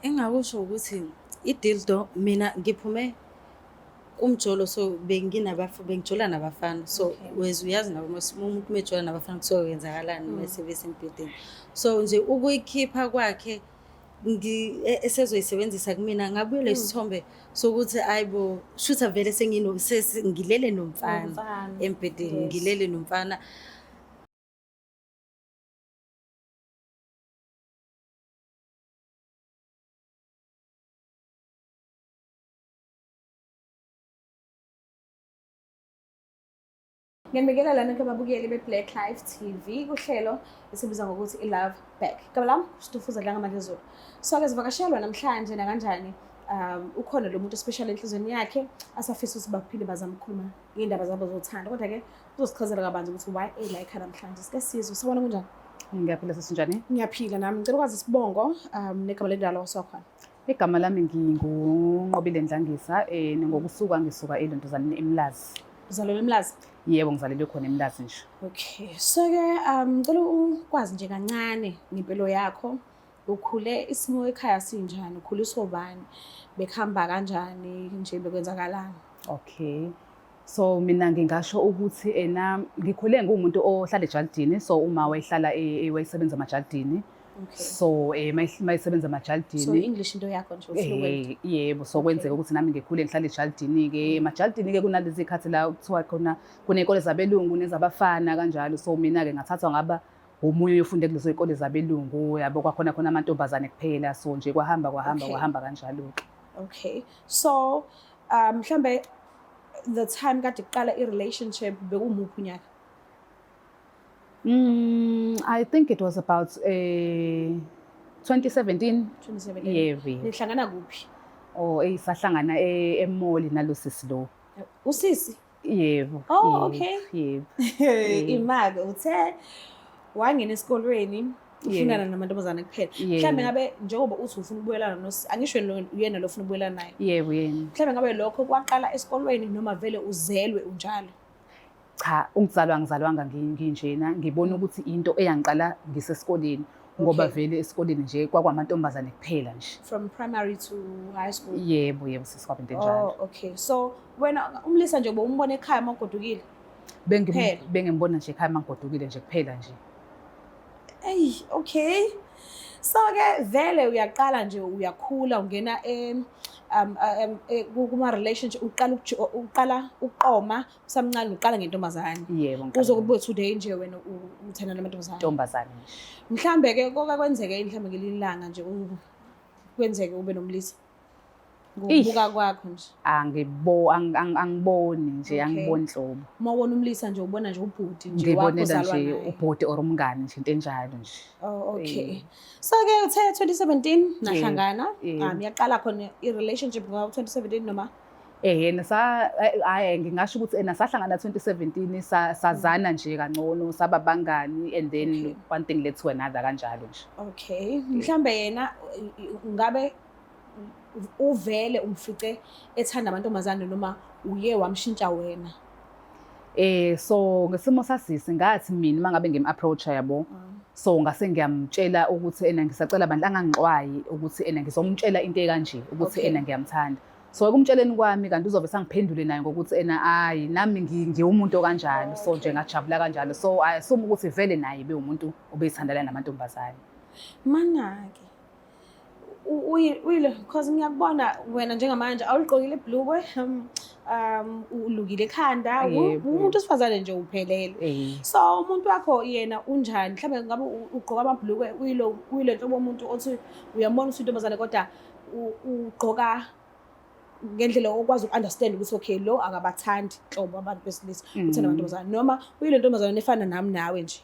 Engakusho ukuthi i-dildo mina ngiphume kumjolo, so bengijola nabafana. So uyazi nabo umuntu mejola nabafana kusuke kwenzakalani mase besempedeni. So nje ukuyikhipha kwakhe esezoyisebenzisa kumina ngabuye lesithombe sokuthi ayibo shutha vele ngilele nomfana empedeni, ngilele nomfana. Ngiyanibekela lana kubabukeli be-Black Life TV kuhlelo esibiza ngokuthi i-Love Back. Igama lami Situfuza Dlangamandla. So-ke sivakashelwa namhlanje nakanjani ukhona lo muntu especially enhlizweni yakhe asafisa ukuthi baphile bazama ukukhuluma iy'ndaba zabo zothando, kodwa-ke uzosichazela kabanzi ukuthi why ela ekhaya namhlanje. Sike sizwe, sabona kunjani? Ngiyaphila sesinjani? Ngiyaphila nami. Ngicela ukwazi isibongo negama lendalo wasekhona. Igama lami nginguNqobile Ndlangisa, ngisuka eLentuzane eMlazi. Uzalelwe eMlazi? Yebo, ngizalelwe khona eMlazi nje. Okay. So-ke ngicela ukwazi nje kancane ngempilo yakho. Ukhule isimo ekhaya sinjani? Ukhuliswa ubani? Bekuhamba kanjani nje bekwenzakalani? Okay. So mina ngingasho ukuthi ngikhule ngumuntu ohlala ejaldini, so uma wayehlala wayesebenza emajaldini. Okay. So mayisebenza emajaldini. So English into yakho nje ufluent? Yebo, so kwenzeka ukuthi nami ngikhule ngihlala ejaldini ke. Emajaldini ke kunalezi ikhathi la kuthiwa khona kuney'kole zabelungu nezabafana kanjalo. So mina ke ngathathwa ngaba omunye ofunde kulezo y'kole zabelungu, yabo kwakhona amantombazane kuphela. So nje kwahamba kanjalo ke. Okay. So mhlambe the time kade kuqala i-relationship bekumuphi unyaka? I think it was about 2017. 2017. Yebo. Nihlangana kuphi? Sahlangana e-mall nalo sisi lo. Usisi? Yebo. Oh, okay. Yebo. Imake uthe wangena esikolweni ufunana namantombazane kuphela. Mhlambe ngabe njengoba uthi ufuna ukubuyelana angisho uyena lo ufuna ukubuyelana naye. Yebo, yena. Mhlambe ngabe lokho kwaqala esikolweni noma vele uzelwe unjalo? Cha, ngizalwanga nginjena, ngibona ukuthi into eyangiqala ngisesikoleni ngoba vele esikoleni nje kwakwamantombazane kuphela nje. From primary to high school? Yebo, sisikwaba into enjalo. Oh, okay. So wena umlisa nje umbona ekhaya magodukile? Bengimbona nje ekhaya mangigodukile nje kuphela nje. Ey, okay. So-ke vele uyaqala nje uyakhula ungena kuma relationship uqala uqoma usamncane uqala ngentombazane. Yebo. Uzokube today nje wena uthanda namantombazane. Ntombazane. Mhlambe ke kwenzeke mhlambe ngelinye ilanga nje kwenzeke ube nomlisa. Ngokubuka kwakho nje. Angiboni nje, angiboni nhlobo. Uma ubona umlisa nje ubona nje ubhuti nje ngibonela nje ubhuti or umngane nje into enjalo nje. Oh, okay. So-ke uthe 2017 nahlangana, yaqala khona i-relationship ngo-2017 noma? Yena ngingasho ukuthi sahlangana 2017 sazana nje kangcono saba bangani and then one thing led to another kanjalo nje. Okay. Mhlambe yena ngabe uvele umfice ethanda amantombazane noma uye wamshintsha wena? So ngesimo sasisi ngathi mina mangabe ngim-approacha yabo. So ngase ngiyamtshela ukuthi ngisacela bandla angangixwayi ukuthi ngizomtshela into ekanje ukuthi ngiyamthanda. So ekumtsheleni kwami kanti uzobe sangiphendule naye ngokuthi hayi nami ngiwumuntu kanjalo. So nje ngajabula kanjalo. So assume ukuthi vele naye bewumuntu obeyithandana namantombazane. Mana-ke uyile because ngiyakubona wena njengamanje awuligqokile ibhlukwe ulukile ekhanda umuntu osifazane nje uphelele. So umuntu wakho yena unjani? Mhlawumbe ngabe ugqoka amabhlukwe uyilo nhlobo womuntu othi uyambona ukuthi intombazane kodwa ugqoka ngendlela okwazi uku-understand ukuthi okay lo akabathandi nhlobo abantu besilisa uthanda amantombazane noma uyile ntombazane efana nami nawe nje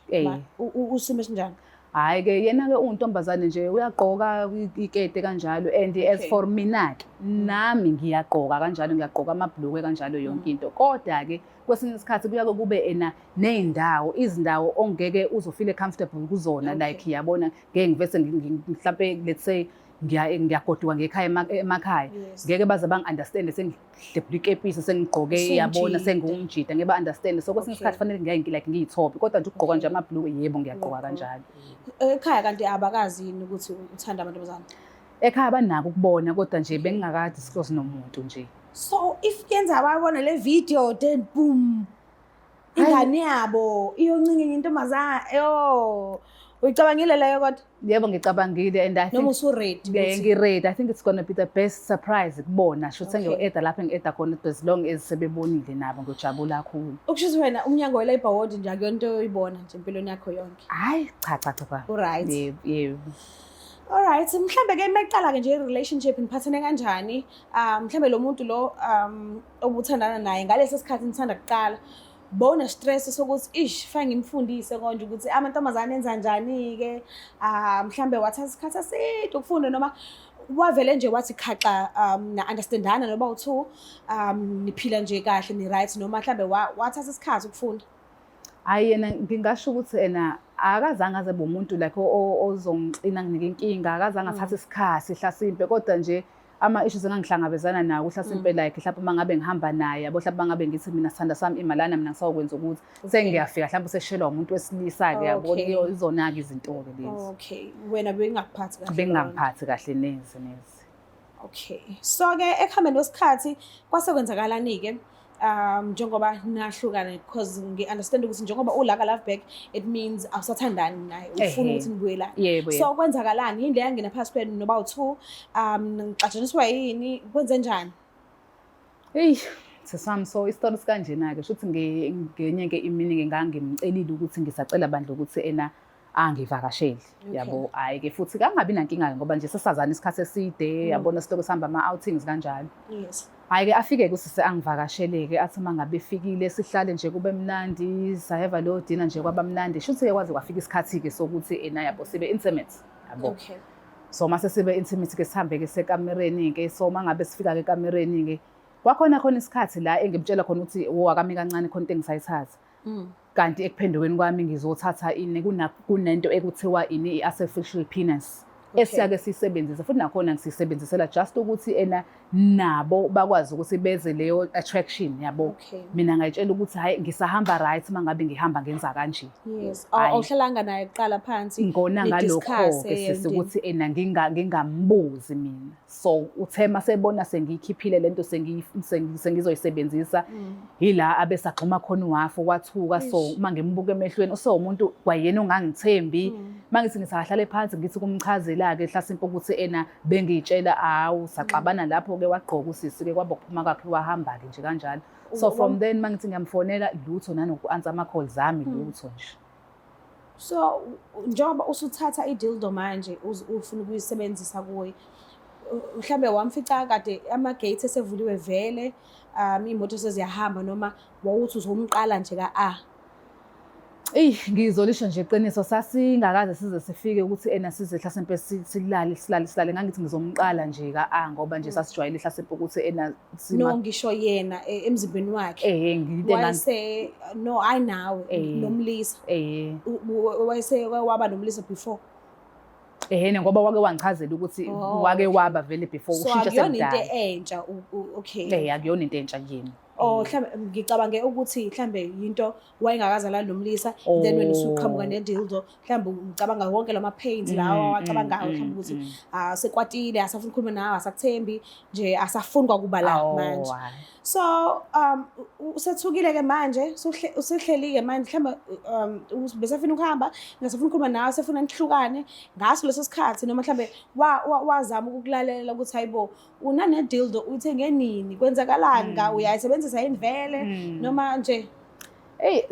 usimo esinjani? Hayi ke yena ke untombazane nje uyagqoka ikete kanjalo and as for mina ke nami ngiyagqoka kanjalo, ngiyagqoka amabhlukwe kanjalo yonke into. Kodwa ke kwesinye isikhathi kuya kube nezindawo izindawo ongeke uzofile comfortable kuzona like yabona ngeke ngivese mhlambe let's say ngiyagoduka ngekhaya emakhaya ngeke baze bangi-understand sengihlephula ikepisi sengigqoke yabona sengumjida ngeke ba-understand. So kwesinye isikhathi fanele like ngiyithobe kodwa nje ukugqoka nje amabhlukwe yebo ngiyagqoka kanjalo. Ekhaya kanti abakazi yini ukuthi uthanda amantombazane? ekhaya banako ukubona kodwa nje bengingaka-disclose nomuntu nje. So if yenza ababona le video then boom ingane yabo iyoncinga intombazana uyicabangile leyo kodwa? Yebo ngicabangile and I think noma usu-ready ngi-ready. I think it's gonna be the best surprise kubona. Shothi ngiyo-eda lapho engi-eda khona as long as sebebonile nabo ngijabula kakhulu. Ukushuthi wena umnyango we-Labour Ward nje akuyonto oyibona nje empilweni yakho yonke? Hayi cha. Alright. Yebo. Alright, mhlambe-ke meqala-ke nje i-relationship niphathane kanjani? Mhlambe lo muntu lo obuthandana naye ngalesi sikhathi nithanda kuqala stress sokuthi fake ngimfundise konje ukuthi amantombazane enza njani-ke, mhlambe wathatha isikhathi eside ukufunda noma wavele nje wathi khaxa na-understandana noba u-2 niphila nje kahle ni-right noma mhlambe wathatha isikhathi ukufunda? Hayi yena ngingasho ukuthi akazange aze umuntu like ozongixina nginika inkinga, akazange athathe isikhathi hlasimpe kodwa nje ama-issues engangihlangabezana nawo hlasimpe like mhlawumbe uma ngabe ngihamba naye yabo mhlawumbe ngabe ngithi mina sithanda sami imalana mina ngisawukwenza ukuthi sengiyafika mhlawumbe useshelwa umuntu wesilisa-ke yabo izona-ke izinto-ke lezi. Okay, wena bengingakuphathi kahle? Bengingangiphathi kahle neze. Okay, so-ke ekuhambeni kwesikhathi kwase kwenzakalani-ke njengoba nahlukana because ngi-understand ukuthi njengoba ulaka love back it means awusathandani naye ufuna ukuthi nibuyelane. So kwenzakalani yini le yangena phakathi kwenu noba u-2 nixatshaniswa yini kwenze njani? Sesami so isitori sikanjena-ke shuthi ngenye-ke imini-ke ngangimcelile ukuthi ngisacela bandla ukuthi angivakashele yabo. Hhayi-ke futhi kangabi nankinga-ke ngoba nje sesazana isikhathi eside yabona silokhu sihamba ama-outings kanjalo. Yes. Hhayi-ke afike-ke usise angivakashele-ke athi uma ngabe efikile sihlale nje kube mnandi sayeva leyo dina nje kwaba mnandi shuthi-ke kwaze kwafika isikhathi-ke sokuthi yabo sibe intimate yabo. Okay. So mase sibe intimate-ke sihambe-ke sekamereni-ke so uma ngabe sifika-ke ekamereni-ke kwakhona isikhathi la engimtshela khona ukuthi akami kancane khona into engisayithatha. Kanti ekuphendukeni kwami ngizothatha kunento ekuthiwa i-artificial penis esiyake siyisebenzise futhi nakhona ngisisebenzisela just ukuthi nabo bakwazi ukuthi beze leyo attraction yabo. Mina ngayitshela ukuthi hayi ngisahamba right uma ngabe ngihamba ngenza kanje. Yes. Awuhlalanga naye kuqala phansi ngona ngalokho-ke sisukuthi ngingambuzi mina. So uthe masebona sengiyikhiphile lento sengizoyisebenzisa yila abesagxuma khona uwafu wathuka. So uma ngimbuka emehlweni usewumuntu kwayena ongangithembi mangithi ngisahlale phansi ngithi kumchazela-ke hlasimpe ukuthi bengiyitshela saxabana lapho-ke wagqoka usisi-ke kwaba ukuphuma kwakhe wahamba-ke nje kanjalo. So from then mangithi ngiyamfonela lutho nanoku-answer ama-call zami lutho nje. So njengoba usuthatha i-dildo manje ufuna ukuyisebenzisa kuye mhlambe wamfica kade ama-gates esevuliwe vele iy'moto seziyahamba noma wawuthi uzomqala nje Ngizolisho nje iqiniso sasingakaze size sifike ukuthi size hlasimpe silale ngangithi ngizomqala nje ngoba nje sasijwayele hlasimpe ukuthi no ngisho yena emzimbeni wakhe wayese no ayinawe nomlisa wayese waba nomlisa before ngoba wake wangichazela ukuthi wake waba vele before ushintsha sekudala. So akuyona into entsha okay. Akuyona into entsha yini. Mhlambe ngicabange ukuthi mhlambe into wayengakazalani nomlisa then wena usuqhamuka ne-dildo mhlambe ngicabanga wonke lama pains lawa wacabangayo mhlambe ukuthi sekwatile asafuna ukukhuluma nawe asakuthembi nje asafuni kwakuba la manje. So usethukile-ke manje usehleli-ke manje mhlambe besafuna ukuhamba ngasafuna ukukhuluma nawe sefuna nihlukane ngaso leso sikhathi noma mhlambe wazama ukukulalela ukuthi hayibo unane-dildo uyithenge nini kwenzakalani uyayisebenzisa yini vele noma nje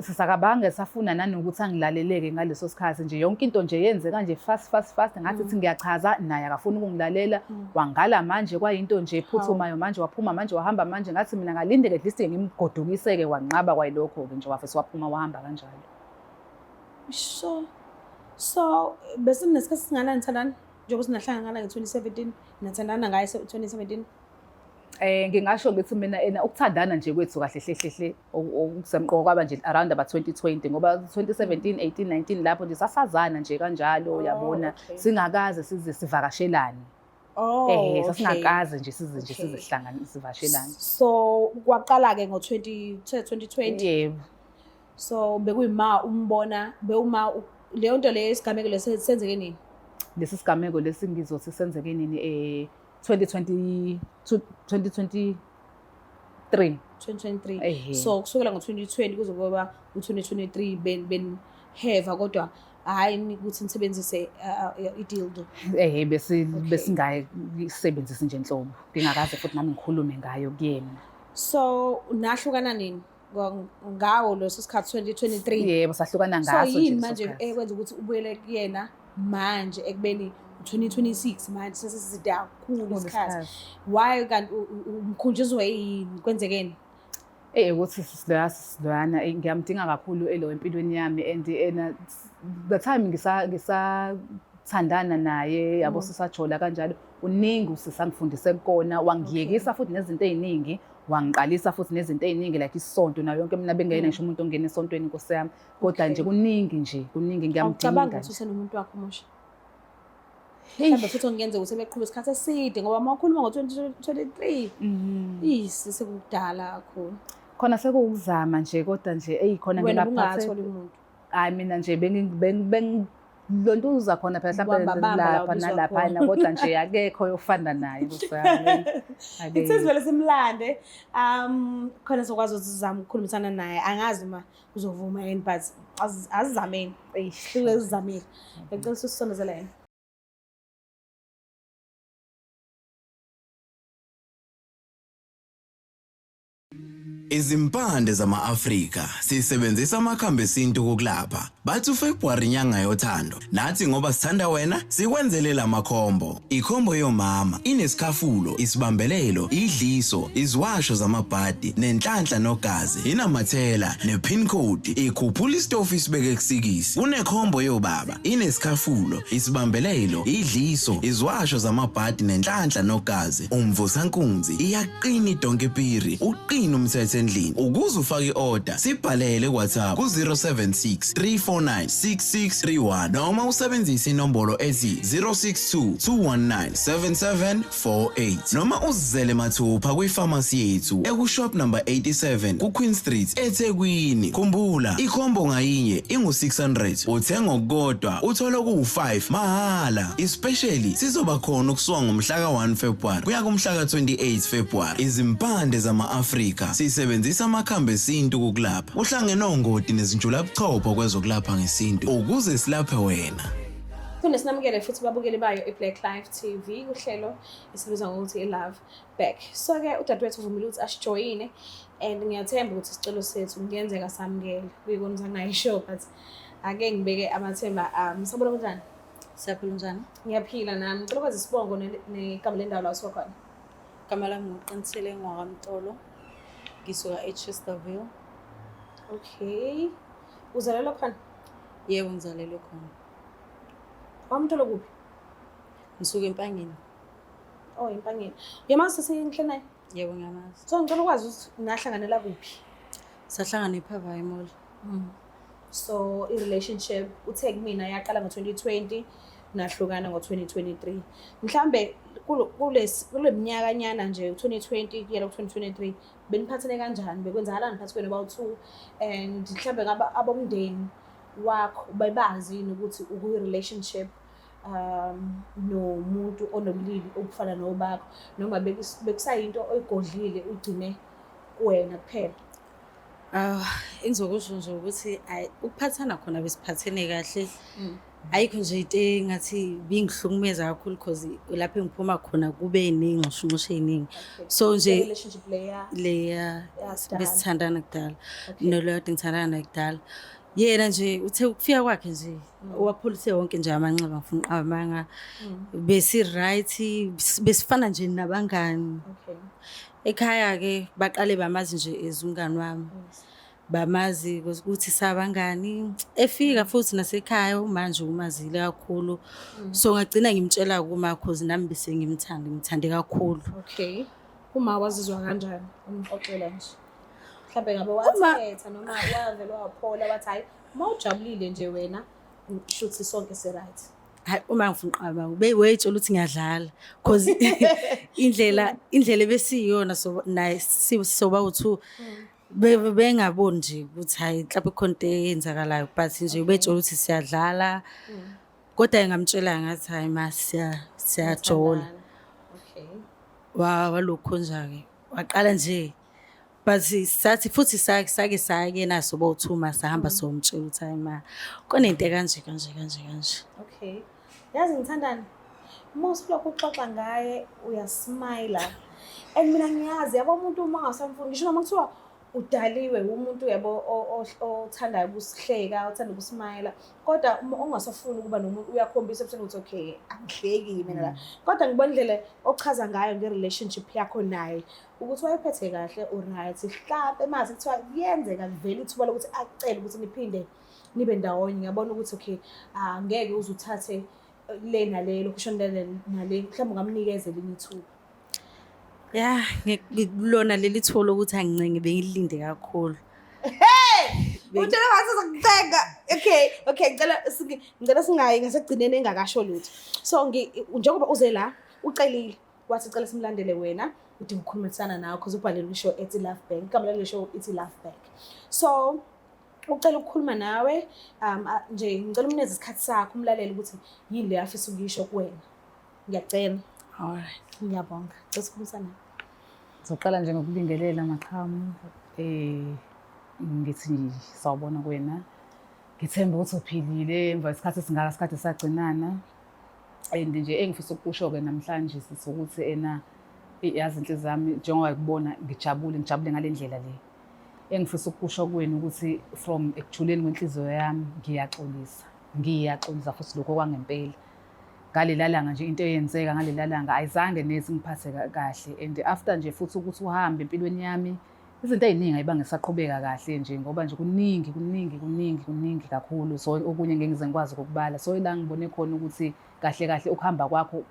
sisakabange safuna nanokuthi angilaleleke ngaleso sikhathi nje yonke into nje yenzeka nje fast ngathi ngiyachaza naye akafuni ukungilalela wangala manje kwayinto nje ephuthumayo manje waphuma manje wahamba manje ngathi mina ngalindele at least ngimgodukiseke wanqaba kwayilokho-ke nje wafese waphuma wahamba kanjalo. So bese nesikhathi singanani nithandana njengoba sinahlangana nge-2017 nathandana ngayo 2017? Ngingasho ngithi mina ukuthandana nje kwethu kahle hle okusemqoka kwaba nje around about 2020 ngoba 2017 18 19 lapho nje sasazana nje kanjalo yabona singakaze size sivakashelane. Sasingakaze nje sizihlangana sivakashelane. So kwaqala-ke ngo-2020? Yebo. So bekuyima umbona bewuma leyo nto leyo isigameko lesenzeke nini? lesi sigameko lesi ngizothi senzeke nini 2023. 2023. So kusukela ngo-2020 kuze kuba u-2023 beniheva kodwa hayi ukuthi nisebenzise i-dildo. Besingayisebenzisi nje nhlobo. Ngingakaze futhi nami ngikhulume ngayo kuyena. So nahlukana nini ngawo leso sikhathi 2023? Yebo, sahlukana ngaso nje. So yini manje ekwenza ukuthi ubuyele kuyena manje ekubeni 2026 manje sesizida kakhulu isikhathi? Why kanti umkhunjuzwe yini kwenzekeni? Ukuthi sisilwana ngiyamdinga kakhulu elo empilweni yami and the time ngisathandana naye yabo sisajola kanjalo uningi usisangifundise kona wangiyekisa futhi nezinto eziningi wangiqalisa futhi nezinto eziningi like isonto nayo yonke mina bengena ngisho umuntu ongena esontweni Nkosi yami kodwa nje kuningi ngiyamdinga. Ucabanga ukuthi usenomuntu wakho musha? Mhlawumbe futhi ongenze ukuthi beqhubeka isikhathi eside ngoba mawukhuluma ngo-2023 sekudala kakhulu. Khona sekuzama nje kodwa nje khona ngingaphakathi umuntu. Hayi mina nje bengilontuza khona phela mhlawumbe lapha nalapha kodwa nje akekho yofana naye Nkosi yami. Sesivele simlande khona sokwazi ukuthi sizama ukukhulumisana naye angazi uma uzovuma yini but azizameni hlule sizamile. Ngicela usisondezele yena. Izimpande zama-Afrika sisebenzisa amakhambi esintu kokulapha. Bathi uFebruary inyanga yothando. Nathi ngoba sithanda wena, sikwenzele la makhombo. Ikhombo yomama inesikhafulo, isibambelelo, idliso, iziwasho zamabhadi, nenhlanhla nogazi, inamathela, nepin code, ikhuphula istofu isibeke kusikisi. Kunekhombo yobaba, inesikhafulo, isibambelelo, idliso, iziwasho zamabhadi, nenhlanhla nogazi, umvusankunzi, iyaqina idonkepiri, uqina umthethe endlini. Ukuze ufake i-order, sibhalele WhatsApp ku-076 349 6631 noma usebenzise inombolo ethi 062 219 7748 noma uzizele mathupha kwifamasi yethu ekushop number 87 kuQueen Street eThekwini. Khumbula, ikhombo ngayinye ingu-600, uthenga okukodwa uthola ku-5 mahala. Especially sizoba khona ukusuka ngomhla ka-1 February kuya kumhla ka-28 February. Izimpande zama-Afrika sisebenzisa amakhambi esintu kokulapha. Uhlangene ongoti nezinjulabuchopho kwezokulapha ngesintu ukuze silaphe wena. Phinde sinamukele futhi babukeli bayo iBlack Life TV uhlelo esibizwa ngokuthi iLove Back. So-ke udadewethu uvumile ukuthi asijoyine and ngiyathemba ukuthi isicelo sethu kuyenzeka samukele. Kuyikona ngayisho but ake ngibeke amathemba. Sabona kanjani? Siyaphila njani? Ngiyaphila nami. Ngicela ukwazi isibongo negama lendawo la usuka khona. Igama lami nguqinisile ngwakamtolo. Ngisuka eChesterville. Okay. Uzalelwe khona? Yebo, ngizalelwe khona. Wamtolo kuphi? Ngisuka eMpangeni. Oh, eMpangeni. Uyamazi sesiyinhle naye? Yebo, ngiyamazi. So ngicela ukwazi ukuthi nahlanganela kuphi? Sahlangana ePavaya Mall. So i-relationship uthe kumina yaqala ngo-2020 nahlukana ngo-2023. Mhlambe kule minyaka nyana nje 2020 kuyela ku-2023 beniphathene kanjani? Bekwenzakalani phakathi kwenu bawu-2 and mhlambe abomndeni wakho babazi yini ukuthi ukuyi-relationship nomuntu onomlili okufana nobakho noma bekusayinto oyigodlile ugcine kuwena kuphela? Engizokusho nje ukuthi ukuphathana khona besiphathene kahle. Ayikho nje into engathi bingihlukumeza kakhulu because lapho engiphuma khona kube nengxoshungxosho eziningi. So nje relationship leya besithandana kudala nolo ngithandana kudala. Yena nje uthe ukufika kwakhe nje waphulise wonke nje amanxeba ngifuna uqabanga. Besi right besifana nje nabangani. Okay. Ekhaya ke baqale bamazi nje ezungani wami. Bamazi ukuthi sabangani. Efika futhi nasekhaya manje umazile kakhulu. So ngagcina ngimtshela kuma cause nami bese ngimthande kakhulu. Okay. Uma wazizwa kanjani? Umxoxela nje. Mhlawumbe ngabe wathetha noma wavela waphola wathi hayi mawujabulile nje wena shuthi sonke se right. Hayi uma ngifuna uqaba wayitshela ukuthi ngiyadlala cause indlela ebesiyona so naye soba u2 bengaboni nje ukuthi hayi mhlawumbe khona into eyenzakalayo but nje betshela ukuthi siyadlala Kodwa ngamtshela ngathi hayi ma siyajola. Okay. Walokho nje-ke waqala nje but sathi futhi sake sake naso bo2 sahamba somtshela ukuthi hayi ma kunento kanje. Okay. Yazi ngithandani? Most lokho uxoxa ngaye uyasmile. And mina ngiyazi yabo umuntu uma ngasamfuni ngisho noma kuthiwa udaliwe umuntu yabo othandayo ukusihleka, othanda ukusmile. Kodwa ongasafuni ukuba nomuntu uyakhombisa ebusuku ukuthi okay, angihleki mina la. Kodwa ngibona indlela ochaza ngayo nge-relationship yakho naye ukuthi wayephethe kahle uright. Mhlambe mase kuthiwa kuyenzeka kuvela ithuba lokuthi acele ukuthi niphinde nibe ndawonye. Ngiyabona ukuthi okay, angeke uzuthathe le nale lokushonela nale mhlawumbe ungamnikeza elinye ithuba. Yeah, ngikulona leli tholo ukuthi angincenge bengilinde kakhulu. Utshela ngathi sizokuthenga. Okay, ngicela singayi ngasekugcineni engakasho lutho. So njengoba uze la ucelile wathi cela simlandele wena udinga ukukhulumisana nawe because ubhalele ishow ethi Love Bank. Igama lale show ithi Love Bank. So ucela ukukhuluma nawe nje ngicela umnikeze isikhathi sakho umlaleli ukuthi yini le afisa ukuyisho kuwena. Ngiyacela. Alright. Ngiyabonga. Sesikhulumisana. Ngizoqala nje ngokubingelela maqhamu. Ngithi sawubona kuwena. Ngithemba ukuthi uphilile emva isikhathi singaka sikade sagcinana. And nje engifisa ukusho ke namhlanje sisukuthi yazi inhliziyo yami njengoba ukubona ngijabule ngalendlela le. Engifisa ukusho kuwena ukuthi from ekujuleni kwenhliziyo yami ngiyaxolisa futhi lokho kwangempela. Ngalelalanga nje into eyenzeka ngalelalanga ayizange nezi ngiphathe kahle and after nje futhi ukuthi uhambe empilweni yami izinto eziningi ayibange saqhubeka kahle nje ngoba nje kuningi kakhulu. So okunye ngeke ngize ngikwazi ukubala. So ila ngibone khona ukuthi kahle ukuhamba kwakho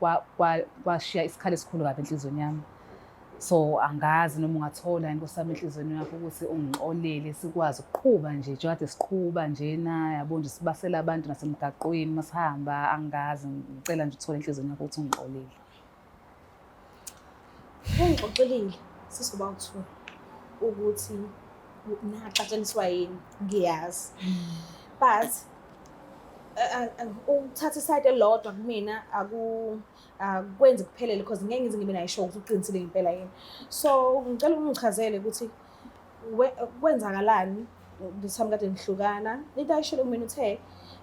kwashiya isikhalo esikhulu kabi enhlizweni yami. So angazi noma ungathola inkosami enhlizweni yakho ukuthi ungixolele sikwazi ukuqhubha nje kade siqhubha nje yabo nje sibasela abantu nasemgaqweni masihamba. Angazi ngicela nje uthole enhlizweni yakho ukuthi ungixolele. Ungixolelile sisoba uthu ukuthi naxatsheniswa yini ngiyazi. But uthatha iside elodwa kumina akwenze kuphelele because ngeke ngize ngibe nayo show ukuthi uqinisile ngempela yini. So ngicela ungichazele ukuthi kwenzakalani ngisami kade ngihlukana. Into ayishilo kumina uthe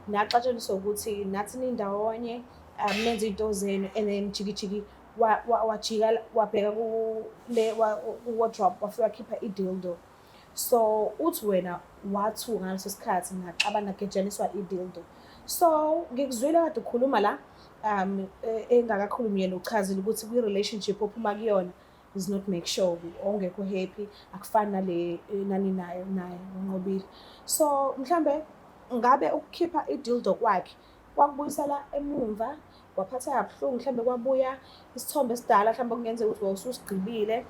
naxatsheniswa ukuthi nathi nindawonye nenze into zenu and then jiki wajika wabheka kule wardrobe wafika wakhipha idildo. So uthi wena wathuka ngaleso sikhathi ngaxabana ngejaniswa idildo. So ngikuzwile kade ukhuluma la engakakhulumi yena uchazile ukuthi kwi relationship ophuma kuyona is not make sure ongekho happy akufani nale nani naye unqobile. So mhlambe ngabe ukukhipha idildo kwakhe wakubuyisela emumva waphatha kabuhlungu mhlambe kwabuya isithombe esidala mhlambe kungenzeka ukuthi wawususigqibile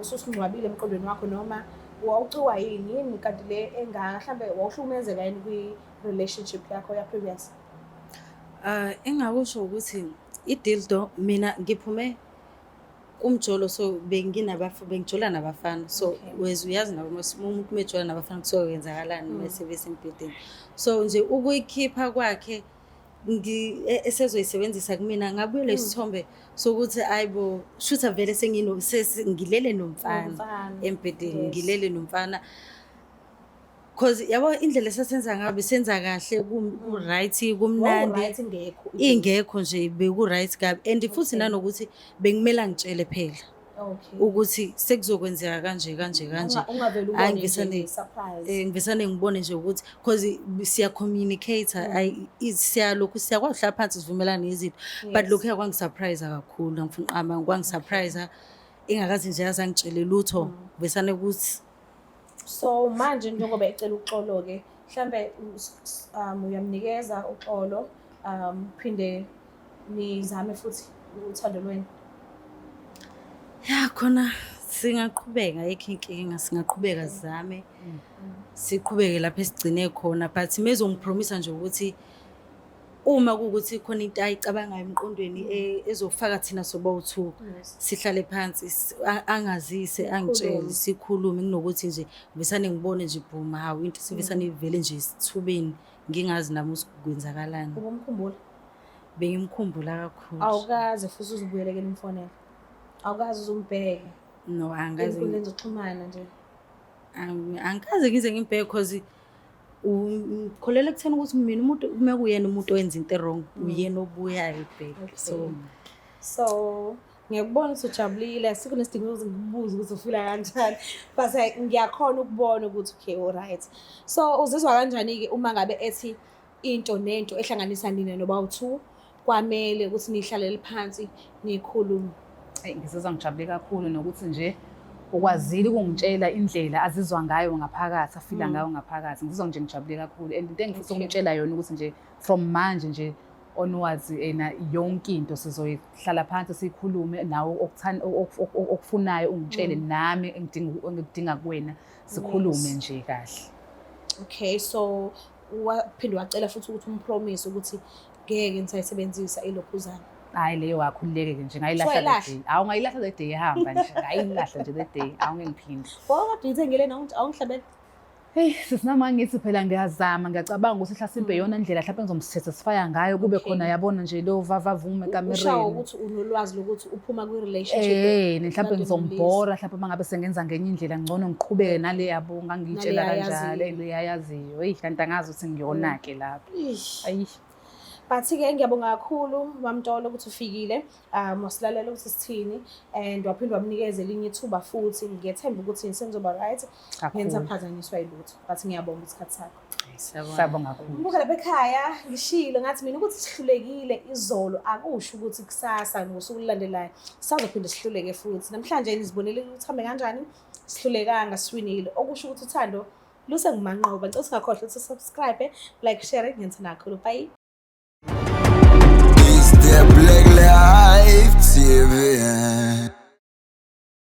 ususingcwabile emqondweni wakho noma wawuciwa yini kanti le engaka mhlambe wawuhlukumezeka yini kwi relationship yakho ya previous. Engakusho ukuthi idildo mina ngiphume kumjolo so bengijola nabafana. So uyazi nabo umuntu mejola nabafana kusuke kwenzakalani mase besempilweni. So nje ukuyikhipha kwakhe esezoyisebenzisa kumina ngabuye lesithombe sokuthi ayibo shutha vele ngilele nomfana empedeni ngilele nomfana because yabo indlela esesenza ngabe senza kahle ku right kumnandi ingekho nje beku right kabi and futhi nanokuthi bengimela ngitshele phela ukuthi sekuzokwenzeka kanje ngivisane ngibone nje ukuthi because siya communicate siyalokhu siyakwahlala phansi sivumelana izinto but lokho yakwangisurprise kakhulu ngifuna kwangisurprise ingakazi nje yazangitshele lutho visane ukuthi. So manje njengoba ecela uxolo ke mhlambe uyamnikeza uxolo phinde nizame futhi uthando lweni. Ya khona singaqhubeka inkinga singaqhubeka sizame siqhubeke lapha esigcine khona but mezongipromise nje ukuthi uma kuukuthi khona into ayicabangayo emqondweni ezofaka thina sobo2 sihlale phansi angazise angitshele sikhulume kunokuthi nje ngisane ngibone nje boom hawo into sivisane ivele nje isithubeni ngingazi nami usikwenzakalani. Ubumkhumbula bengimkhumbula kakhulu. Awukaze futhi uzibuyelekele umfonela. Awukaze uzumbheke. No, angazi. Enkundleni zokuxhumana nje. Angikaze ngize ngimbheke because ukholele kuthena ukuthi mina umuntu uma kuyena umuntu owenza into wrong uyena obuyayo ibheke. So ngiyakubona ukuthi ujabulile asikho nesidingo ukuthi ngibuze ukuthi ufila kanjani but ngiyakhona ukubona ukuthi okay all right. So uzizwa kanjani ke uma ngabe ethi into nento ehlanganisa nina noba u2 kwamele ukuthi nihlalele phansi nikhulume? Ngizizwa ngijabule kakhulu nokuthi nje ukwazile ukungitshela indlela azizwa ngayo ngaphakathi afila ngayo ngaphakathi. Ngizizwa nje ngijabule kakhulu and into engifisa ukutshela yona ukuthi nje from manje nje onwards yonke into sizoyihlala phansi sikhulume nawo okufunayo ungitshele nami engidinga kuwena sikhulume nje kahle. Okay, so waphinde wacela futhi ukuthi umpromise ukuthi ngeke ngisayisebenzisa ilokhuzana. Hayi leyo wakhululeke nje ngayilahla le day. Awungayilahla le day ehamba nje. Ngayilahla nje le day. Awungengiphindi. Kodwa ithengele awungihlabele. Hey, sisinama ngithi phela ngiyazama ngiyacabanga ukuthi mhlasimbe yona indlela mhlawumbe ngizomsatisfy ngayo kube khona yabona nje lo vavavume kamereni. Ushawo ukuthi unolwazi lokuthi uphuma kwi relationship. Mhlawumbe ngizombhora mhlawumbe mangabe sengenza ngenye indlela ngcono ngiqhubeke nale yabo ngangitshela kanjalo leyayaziyo. Hey, kanti angazi ukuthi ngiyona ke lapho. Ayi. Bathi-ke ngiyabonga kakhulu Mamtolo ukuthi ufikile wasilalela ukuthi sithini and waphinde wamnikeza elinye ithuba futhi ngiyethemba ukuthi senzoba right ngenza phazanyiswa yilutho but ngiyabonga isikhathi sakho. Siyabonga kakhulu. Buka lapha ekhaya ngishilo ngathi mina ukuthi sihlulekile izolo akusho ukuthi kusasa ngosuku lulandelayo sizophinde sihluleke futhi. Namhlanje nizibonele ukuthi hambe kanjani sihlulekanga siwinile okusho ukuthi uthando lusengimanqoba. Ngicela singakhohlwa ukuthi subscribe, like, share ngiyethanda kakhulu. Bye. It's the Black Life TV.